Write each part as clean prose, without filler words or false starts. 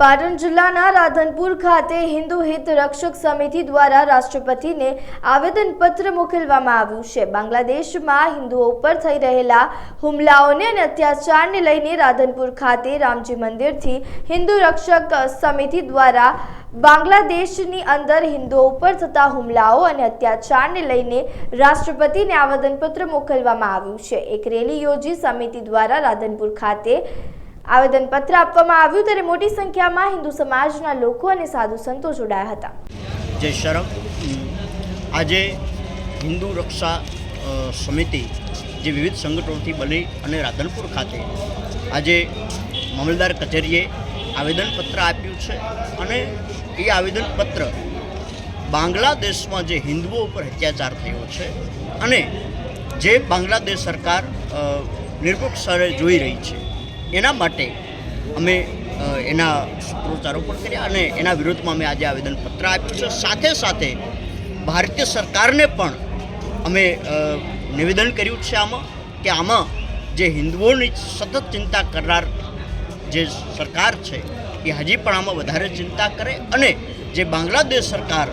પાટણ જિલ્લાના રાધનપુર ખાતે હિન્દુ હિત રક્ષક સમિતિ દ્વારા રાષ્ટ્રપતિને આવેદનપત્ર મોકલવામાં આવ્યું છે। બાંગ્લાદેશમાં હિન્દુઓ ઉપર થઈ રહેલા હુમલાઓને અને અત્યાચારને લઈને રાધનપુર ખાતે રામજી મંદિરથી હિન્દુ રક્ષક સમિતિ દ્વારા બાંગ્લાદેશની અંદર હિન્દુઓ ઉપર થતા હુમલાઓ અને અત્યાચારને લઈને રાષ્ટ્રપતિને આવેદનપત્ર મોકલવામાં આવ્યું છે। એક રેલી યોજી સમિતિ દ્વારા રાધનપુર ખાતે આવેદનપત્ર આપવામાં આવ્યું ત્યારે મોટી સંખ્યામાં હિન્દુ સમાજના લોકો અને સાધુ સંતો જોડાયા હતા। જય શરમ। આજે હિન્દુ રક્ષા સમિતિ જે વિવિધ સંગઠનોથી બની અને રાધનપુર ખાતે આજે મામલતદાર કચેરીએ આવેદનપત્ર આપ્યું છે અને એ આવેદનપત્ર બાંગ્લાદેશમાં જે હિન્દુઓ ઉપર અત્યાચાર થયો છે અને જે બાંગ્લાદેશ સરકાર નિરપેક્ષ જોઈ રહી છે એના માટે અમે એના સૂત્રોચ્ચારો પણ કર્યા અને એના વિરોધમાં અમે આજે આવેદનપત્ર આપ્યું છે। સાથે સાથે ભારતીય સરકારને પણ અમે નિવેદન કર્યું છે કે આમાં જે હિન્દુઓની સતત ચિંતા કરનાર જે સરકાર છે એ હજી પણ આમાં વધારે ચિંતા કરે અને જે બાંગ્લાદેશ સરકાર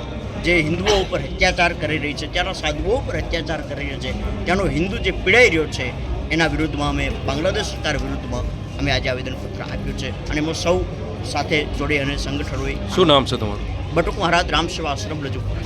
જે હિન્દુઓ ઉપર અત્યાચાર કરી રહી છે, ત્યાંના સાધુઓ ઉપર અત્યાચાર કરી રહ્યો છે, ત્યાંનો હિન્દુ જે પીડાઈ રહ્યો છે એના વિરુદ્ધમાં અમે બાંગ્લાદેશ સરકાર વિરુદ્ધમાં અમે આજે આવેદનપત્ર આપ્યું છે અને એમાં સૌ સાથે જોડે અને સંગઠનોએ। શું નામ છે તમારું? બટુક મહારાજ રામ સેવા આશ્રમ રજૂ કરે।